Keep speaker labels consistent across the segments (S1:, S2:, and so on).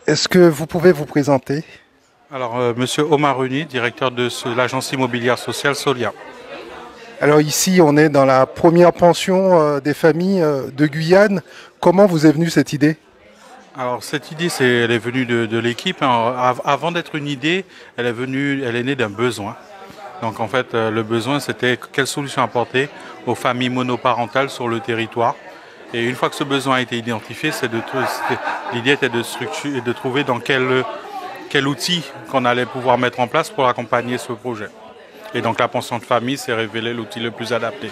S1: Est-ce que vous pouvez vous présenter?
S2: Alors, Monsieur Omar Runi, directeur de l'agence immobilière sociale Solia.
S1: Alors ici, on est dans la première pension des familles de Guyane. Comment vous est venue cette idée?
S2: Alors, cette idée, elle est venue de l'équipe. Avant d'être une idée, elle est née d'un besoin. Donc, en fait, le besoin, c'était quelle solution apporter aux familles monoparentales sur le territoire. Et une fois que ce besoin a été identifié, l'idée était de trouver dans quel outil qu'on allait pouvoir mettre en place pour accompagner ce projet. Et donc la pension de famille s'est révélée l'outil le plus adapté.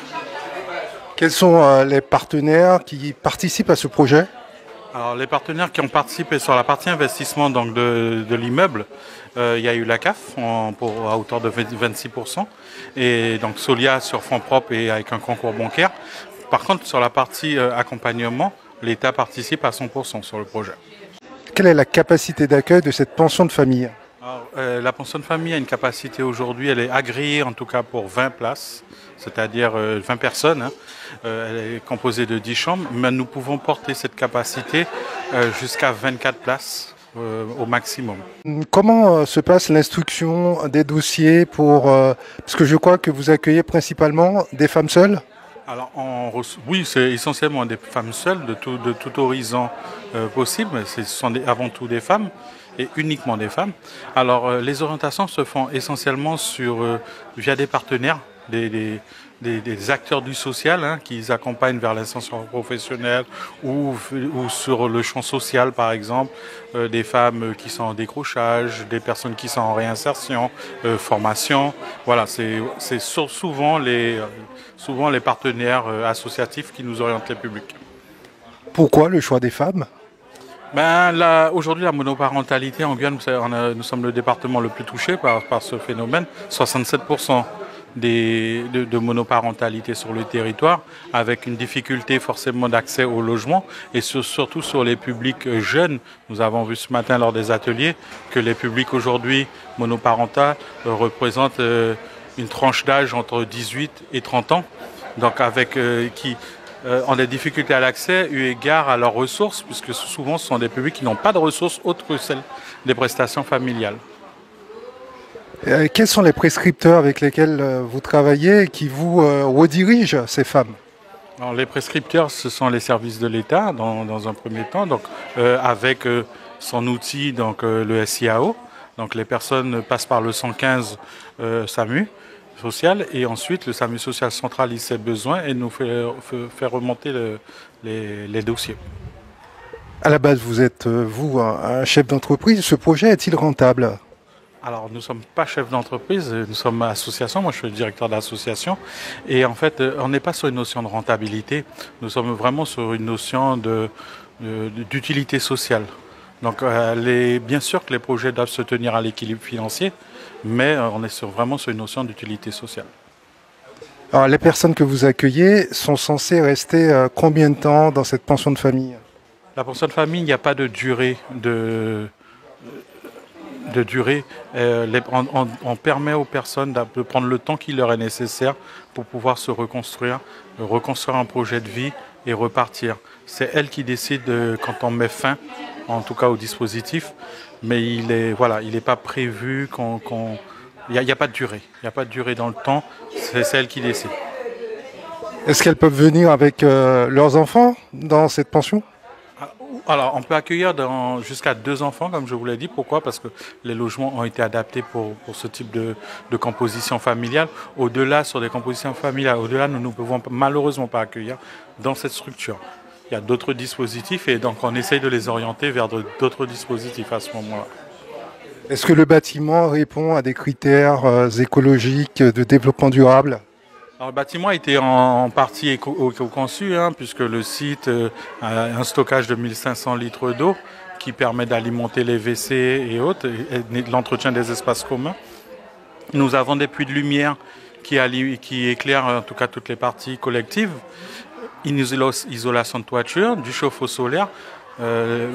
S1: Quels sont les partenaires qui participent à ce projet?
S2: Alors les partenaires qui ont participé sur la partie investissement donc de l'immeuble, il y a eu la CAF à hauteur de 26% et donc Solia sur fonds propres et avec un concours bancaire. Par contre sur la partie accompagnement, l'État participe à 100% sur le projet.
S1: Quelle est la capacité d'accueil de cette pension de famille?
S2: Alors, la pension de famille a une capacité aujourd'hui, elle est agréée en tout cas pour 20 places, c'est-à-dire 20 personnes. Hein. Elle est composée de 10 chambres, mais nous pouvons porter cette capacité jusqu'à 24 places au maximum.
S1: Comment se passe l'instruction des dossiers parce que je crois que vous accueillez principalement des femmes seules?
S2: Alors, oui, c'est essentiellement des femmes seules de tout horizon possible. Ce sont avant tout des femmes et uniquement des femmes. Alors, les orientations se font essentiellement via des partenaires, des acteurs du social hein, qui les accompagnent vers l'insertion professionnelle ou sur le champ social, par exemple, des femmes qui sont en décrochage, des personnes qui sont en réinsertion, formation. Voilà, c'est souvent les partenaires associatifs qui nous orientent les publics.
S1: Pourquoi le choix des femmes?
S2: Aujourd'hui, la monoparentalité en Guyane, nous sommes le département le plus touché par ce phénomène. 67% de monoparentalité sur le territoire, avec une difficulté forcément d'accès au logement et surtout sur les publics jeunes. Nous avons vu ce matin lors des ateliers que les publics aujourd'hui monoparentaux représentent une tranche d'âge entre 18 et 30 ans, donc qui ont des difficultés à l'accès eu égard à leurs ressources, puisque souvent ce sont des publics qui n'ont pas de ressources autres que celles des prestations familiales.
S1: Quels sont les prescripteurs avec lesquels vous travaillez et qui vous redirigent ces femmes?
S2: Alors, les prescripteurs, ce sont les services de l'État dans un premier temps, donc, avec son outil, donc, le SIAO. Donc les personnes passent par le 115 SAMU social et ensuite le SAMU social centralise ses besoins et nous fait remonter les dossiers.
S1: À la base, vous êtes, vous, un chef d'entreprise. Ce projet est-il rentable?
S2: Alors, nous ne sommes pas chef d'entreprise, nous sommes association. Moi, je suis le directeur d'association. Et en fait, on n'est pas sur une notion de rentabilité. Nous sommes vraiment sur une notion d'utilité sociale. Donc, bien sûr que les projets doivent se tenir à l'équilibre financier, mais on est vraiment sur une notion d'utilité sociale.
S1: Alors, les personnes que vous accueillez sont censées rester combien de temps dans cette pension de famille?
S2: La pension de famille, il n'y a pas de durée on permet aux personnes de prendre le temps qui leur est nécessaire pour pouvoir se reconstruire un projet de vie et repartir. C'est elles qui décident quand on met fin, en tout cas au dispositif, mais il n'est pas prévu il n'y a pas de durée. Il n'y a pas de durée dans le temps, c'est elles qui décident.
S1: Est-ce qu'elles peuvent venir avec leurs enfants dans cette pension?
S2: Alors, on peut accueillir jusqu'à 2 enfants, comme je vous l'ai dit. Pourquoi? Parce que les logements ont été adaptés pour ce type de composition familiale. Au-delà, sur des compositions familiales, nous ne pouvons malheureusement pas accueillir dans cette structure. Il y a d'autres dispositifs et donc on essaye de les orienter vers d'autres dispositifs à ce moment-là.
S1: Est-ce que le bâtiment répond à des critères écologiques de développement durable?
S2: Alors, le bâtiment a été en partie éco-conçu, hein, puisque le site a un stockage de 1500 litres d'eau qui permet d'alimenter les WC et autres, et l'entretien des espaces communs. Nous avons des puits de lumière qui éclairent en tout cas toutes les parties collectives. une isolation de toiture, du chauffe-eau solaire.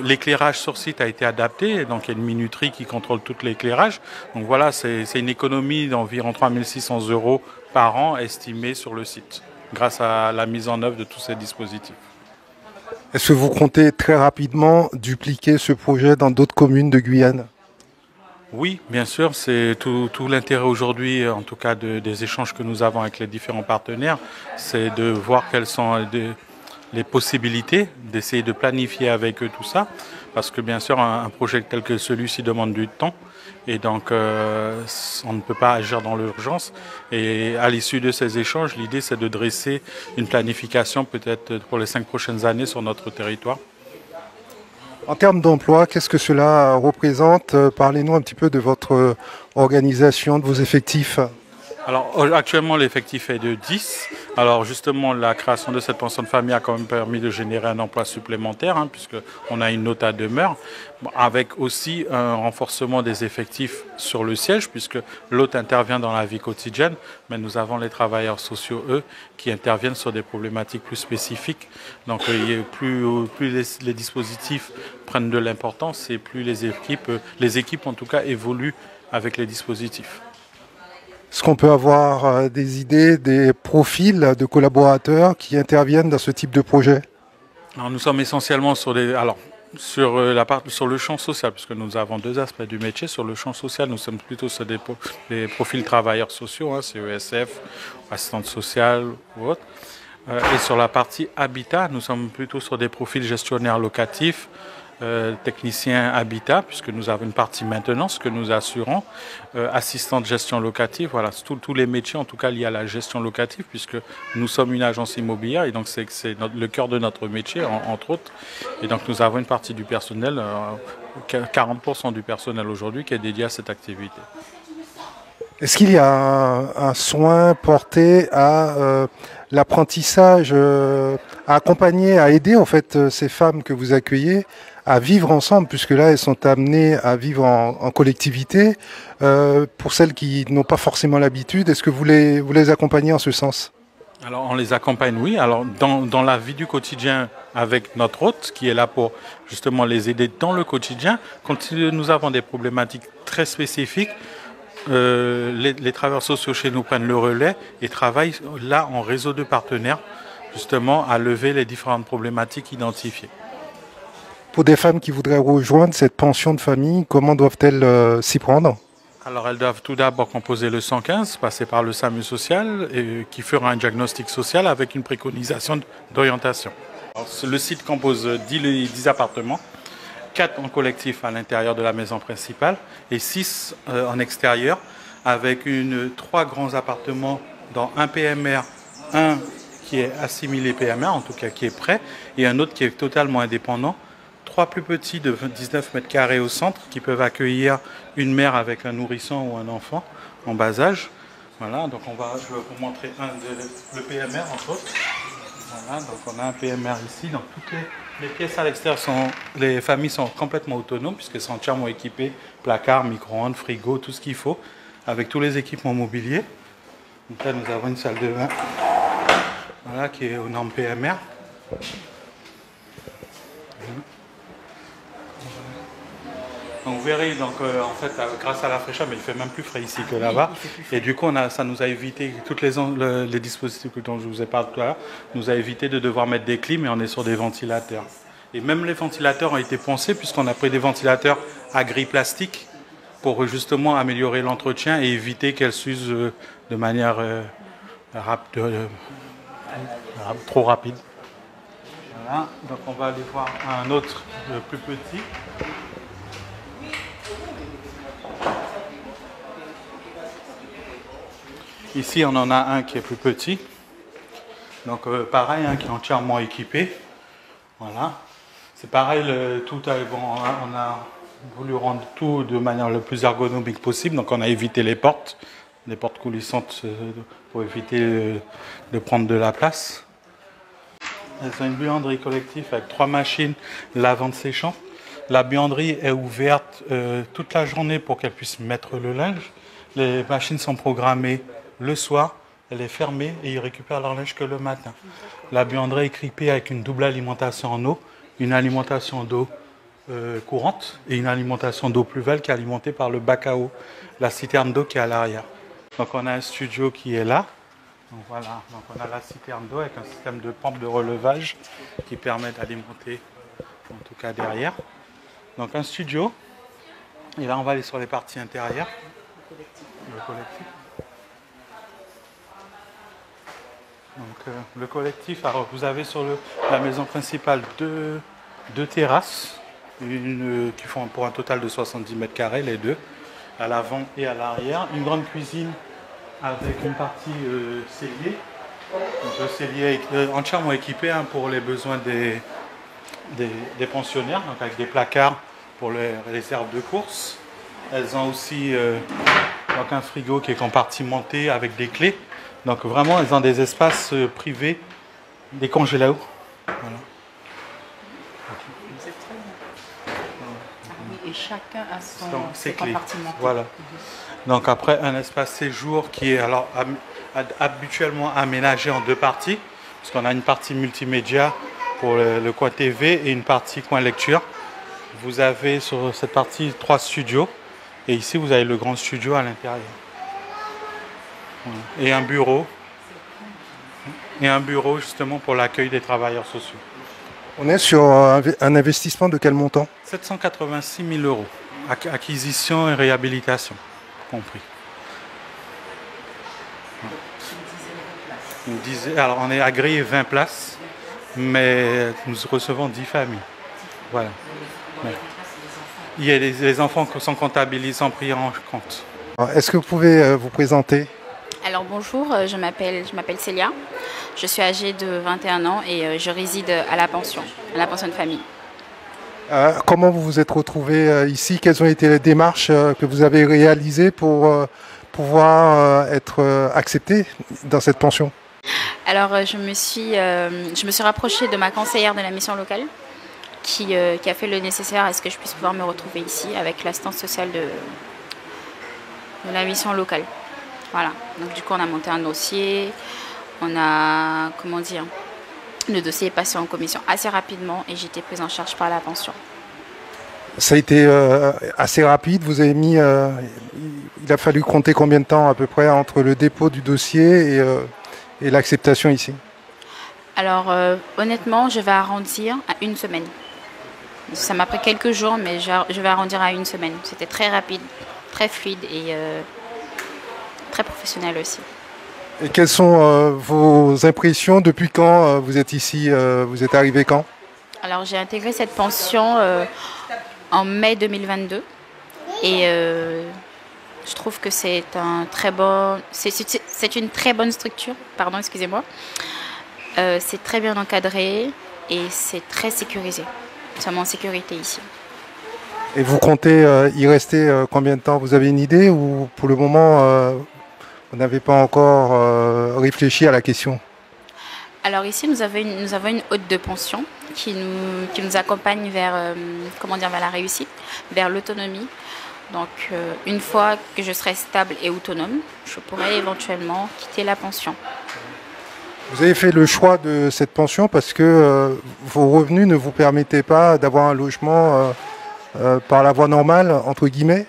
S2: L'éclairage sur site a été adapté, donc il y a une minuterie qui contrôle tout l'éclairage. Donc voilà, c'est une économie d'environ 3 600 € par an estimée sur le site, grâce à la mise en œuvre de tous ces dispositifs.
S1: Est-ce que vous comptez très rapidement dupliquer ce projet dans d'autres communes de Guyane?
S2: Oui, bien sûr, c'est tout l'intérêt aujourd'hui, en tout cas des échanges que nous avons avec les différents partenaires, c'est de voir quelles sont les possibilités, d'essayer de planifier avec eux tout ça, parce que bien sûr un projet tel que celui-ci demande du temps, et donc on ne peut pas agir dans l'urgence. Et à l'issue de ces échanges, l'idée c'est de dresser une planification peut-être pour les 5 prochaines années sur notre territoire.
S1: En termes d'emploi, qu'est-ce que cela représente? Parlez-nous un petit peu de votre organisation, de vos effectifs.
S2: Alors actuellement l'effectif est de 10. Alors justement la création de cette pension de famille a quand même permis de générer un emploi supplémentaire, puisqu'on a une note à demeure, avec aussi un renforcement des effectifs sur le siège, puisque l'hôte intervient dans la vie quotidienne, mais nous avons les travailleurs sociaux, eux, qui interviennent sur des problématiques plus spécifiques. Donc plus les dispositifs prennent de l'importance et plus les équipes en tout cas évoluent avec les dispositifs.
S1: Est-ce qu'on peut avoir des idées, des profils de collaborateurs qui interviennent dans ce type de projet?
S2: Alors, nous sommes essentiellement sur sur le champ social, puisque nous avons deux aspects du métier. Sur le champ social, nous sommes plutôt sur des profils travailleurs sociaux, CESF, assistante sociale ou autre. Et sur la partie habitat, nous sommes plutôt sur des profils gestionnaires locatifs, technicien habitat, puisque nous avons une partie maintenance que nous assurons, assistant de gestion locative, voilà, tous les métiers en tout cas liés à la gestion locative, puisque nous sommes une agence immobilière et donc c'est le cœur de notre métier, entre autres. Et donc nous avons une partie du personnel, 40% du personnel aujourd'hui qui est dédié à cette activité.
S1: Est-ce qu'il y a un soin porté à l'apprentissage, à accompagner, à aider en fait ces femmes que vous accueillez à vivre ensemble, puisque là elles sont amenées à vivre en collectivité. Pour celles qui n'ont pas forcément l'habitude, est-ce que vous les accompagnez en ce sens?
S2: Alors on les accompagne, oui. Alors dans la vie du quotidien avec notre hôte qui est là pour justement les aider dans le quotidien, quand nous avons des problématiques très spécifiques, les travailleurs sociaux chez nous prennent le relais et travaillent là en réseau de partenaires justement à lever les différentes problématiques identifiées.
S1: Pour des femmes qui voudraient rejoindre cette pension de famille, comment doivent-elles s'y prendre?
S2: Alors elles doivent tout d'abord composer le 115, passer par le SAMU social qui fera un diagnostic social avec une préconisation d'orientation. Le site compose 10 appartements, 4 en collectif à l'intérieur de la maison principale et 6 en extérieur, avec 3 grands appartements dans un PMR, un qui est assimilé PMR, en tout cas qui est prêt, et un autre qui est totalement indépendant. 3 plus petits de 19 mètres carrés au centre qui peuvent accueillir une mère avec un nourrisson ou un enfant en bas âge. Voilà, donc je vais vous montrer le PMR entre autres. Voilà, donc on a un PMR ici, donc toutes les pièces à l'extérieur les familles sont complètement autonomes puisqu'elles sont entièrement équipées, placard, micro-ondes, frigo, tout ce qu'il faut, avec tous les équipements mobiliers. Donc là nous avons une salle de bain, voilà, qui est aux normes PMR. Donc vous verrez, en fait, grâce à la fraîcheur, mais il fait même plus frais ici que là-bas. Et du coup, ça nous a évité, toutes les dispositifs dont je vous ai parlé tout à l'heure, nous a évité de devoir mettre des clims et on est sur des ventilateurs. Et même les ventilateurs ont été pensés puisqu'on a pris des ventilateurs à grille plastique pour justement améliorer l'entretien et éviter qu'elles s'usent de manière trop rapide. Voilà, donc on va aller voir un autre plus petit. Ici, on en a un qui est plus petit. Donc, pareil, qui est entièrement équipé. Voilà. C'est pareil, on a voulu rendre tout de manière le plus ergonomique possible. Donc, on a évité les portes coulissantes pour éviter de prendre de la place. C'est une buanderie collective avec 3 machines lavantes séchantes. La buanderie est ouverte toute la journée pour qu'elle puisse mettre le linge. Les machines sont programmées le soir elle est fermée et ils récupèrent leur linge que le matin. La buanderie est équipée avec une double alimentation en eau, une alimentation d'eau courante et une alimentation d'eau pluviale qui est alimentée par le bac à eau, la citerne d'eau qui est à l'arrière. Donc on a un studio qui est là. Donc voilà, donc on a la citerne d'eau avec un système de pompe de relevage qui permet d'alimenter, en tout cas derrière. Donc un studio. Et là on va aller sur les parties intérieures. Le collectif. Donc le collectif, alors vous avez sur la maison principale deux terrasses, une qui font pour un total de 70 mètres carrés les deux, à l'avant et à l'arrière. Une grande cuisine avec une partie cellier. Donc le cellier est entièrement équipé pour les besoins des pensionnaires, donc avec des placards pour les réserves de course. Elles ont aussi donc un frigo qui est compartimenté avec des clés. Donc vraiment, elles ont des espaces privés, des congélados. Voilà.
S3: C'est très bien. Oui, et chacun a ses
S2: clés.
S3: compartiments.
S2: Voilà. Donc après, un espace séjour qui est alors habituellement aménagé en deux parties, parce qu'on a une partie multimédia pour le coin TV et une partie coin lecture. Vous avez sur cette partie 3 studios et ici vous avez le grand studio à l'intérieur. Et un bureau. Et un bureau justement pour l'accueil des travailleurs sociaux.
S1: On est sur un investissement de quel montant?
S2: 786 000 euros. Acquisition et réhabilitation compris. Alors on est agréé 20 places, mais nous recevons 10 familles. Voilà. Ouais. Il y a les enfants qui sont comptabilisés pris en compte.
S1: Est-ce que vous pouvez vous présenter?
S4: Alors bonjour, je m'appelle Célia, je suis âgée de 21 ans et je réside à la pension de famille.
S1: Comment vous vous êtes retrouvée ici? Quelles ont été les démarches que vous avez réalisées pour pouvoir être acceptée dans cette pension?
S4: Alors je me suis rapprochée de ma conseillère de la mission locale qui a fait le nécessaire à ce que je puisse pouvoir me retrouver ici avec l'assistance sociale de la mission locale. Voilà, donc du coup on a monté un dossier, le dossier est passé en commission assez rapidement et j'ai été prise en charge par la pension.
S1: Ça a été assez rapide, vous avez mis, il a fallu compter combien de temps à peu près entre le dépôt du dossier et l'acceptation ici?
S4: Alors honnêtement, je vais arrondir à 1 semaine. Ça m'a pris quelques jours, mais je vais arrondir à 1 semaine. C'était très rapide, très fluide et très professionnel aussi.
S1: Et quelles sont vos impressions depuis quand vous êtes ici? Vous êtes arrivé quand?
S4: Alors j'ai intégré cette pension en mai 2022 et je trouve que c'est une très bonne structure. Pardon, excusez-moi. C'est très bien encadré et c'est très sécurisé. Nous sommes en sécurité ici.
S1: Et vous comptez y rester combien de temps? Vous avez une idée ou pour le moment vous n'avez pas encore réfléchi à la question?
S4: Alors ici, nous avons une hôte de pension qui nous accompagne vers la réussite, vers l'autonomie. Donc une fois que je serai stable et autonome, je pourrai éventuellement quitter la pension.
S1: Vous avez fait le choix de cette pension parce que vos revenus ne vous permettaient pas d'avoir un logement par la voie normale, entre guillemets?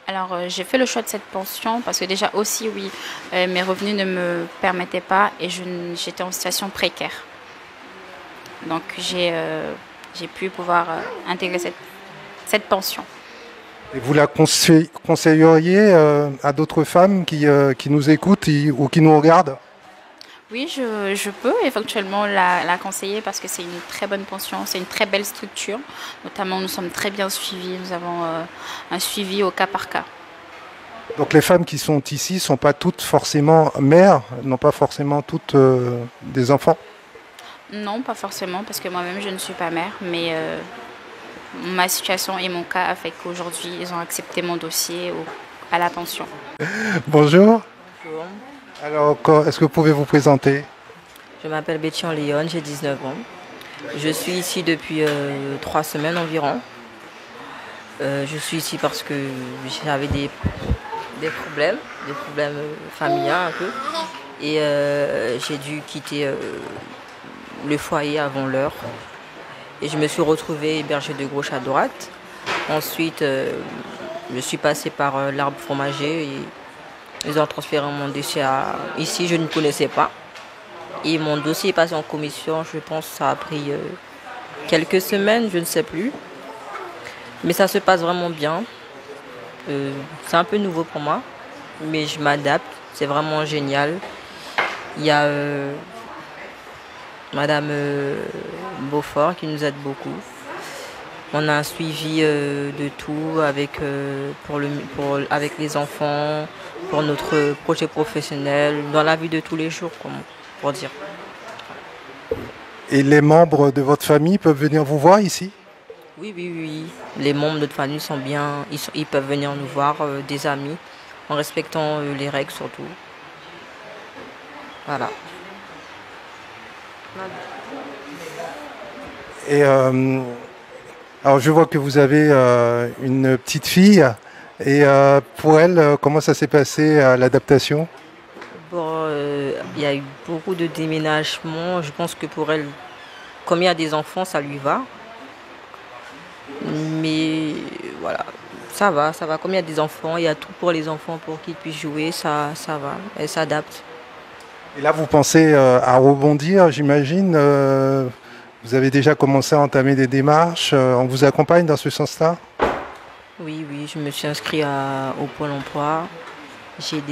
S4: Alors j'ai fait le choix de cette pension parce que déjà aussi, oui, mes revenus ne me permettaient pas et j'étais en situation précaire. Donc j'ai pu pouvoir intégrer cette pension.
S1: Et vous la conseilleriez à d'autres femmes qui nous écoutent ou qui nous regardent?
S4: Oui, je peux éventuellement la conseiller parce que c'est une très bonne pension, c'est une très belle structure. Notamment, nous sommes très bien suivis, nous avons un suivi au cas par cas.
S1: Donc les femmes qui sont ici ne sont pas toutes forcément mères, n'ont pas forcément toutes des enfants?
S4: Non, pas forcément, parce que moi-même je ne suis pas mère, mais ma situation et mon cas a fait qu'aujourd'hui ils ont accepté mon dossier à la pension.
S1: Bonjour.
S5: Bonjour.
S1: Alors, est-ce que vous pouvez vous présenter?
S5: Je m'appelle Bethian Léon, j'ai 19 ans. Je suis ici depuis 3 semaines environ. Je suis ici parce que j'avais des problèmes familiaux un peu. Et j'ai dû quitter le foyer avant l'heure. Et je me suis retrouvée hébergée de gauche à droite. Ensuite, je suis passée par l'arbre fromager et ils ont transféré mon dossier ici, je ne connaissais pas. Et mon dossier est passé en commission, je pense que ça a pris quelques semaines, je ne sais plus. Mais ça se passe vraiment bien. C'est un peu nouveau pour moi, mais je m'adapte, c'est vraiment génial. Il y a Madame Beaufort qui nous aide beaucoup. On a un suivi de tout avec les enfants, pour notre projet professionnel, dans la vie de tous les jours, pour dire.
S1: Et les membres de votre famille peuvent venir vous voir ici?
S5: Oui, oui, oui. Les membres de notre famille sont bien, ils peuvent venir nous voir, des amis, en respectant les règles surtout. Voilà.
S1: Et alors je vois que vous avez une petite fille. Et pour elle, comment ça s'est passé l'adaptation?
S5: Bon, il y a eu beaucoup de déménagements. Je pense que pour elle, comme il y a des enfants, ça lui va. Mais voilà, ça va, ça va. Comme il y a des enfants, il y a tout pour les enfants pour qu'ils puissent jouer, ça va. Elle s'adapte.
S1: Et là, vous pensez à rebondir, j'imagine. Vous avez déjà commencé à entamer des démarches. On vous accompagne dans ce sens-là?
S5: Oui, oui, je me suis inscrite au Pôle emploi. J'ai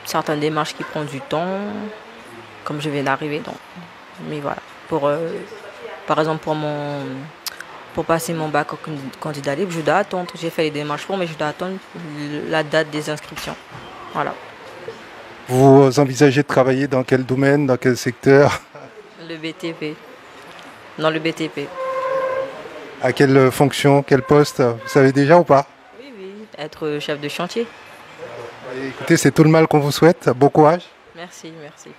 S5: certaines démarches qui prennent du temps, comme je viens d'arriver. Donc. Mais voilà, par exemple, pour passer mon bac au candidat libre, je dois attendre. J'ai fait les démarches mais je dois attendre la date des inscriptions. Voilà.
S1: Vous envisagez de travailler dans quel domaine, dans quel secteur?
S5: Le BTP. Dans le BTP.
S1: À quelle fonction, quel poste? Vous savez déjà ou pas?
S5: Oui, oui, être chef de chantier.
S1: Écoutez, c'est tout le mal qu'on vous souhaite. Bon courage.
S5: Merci, merci.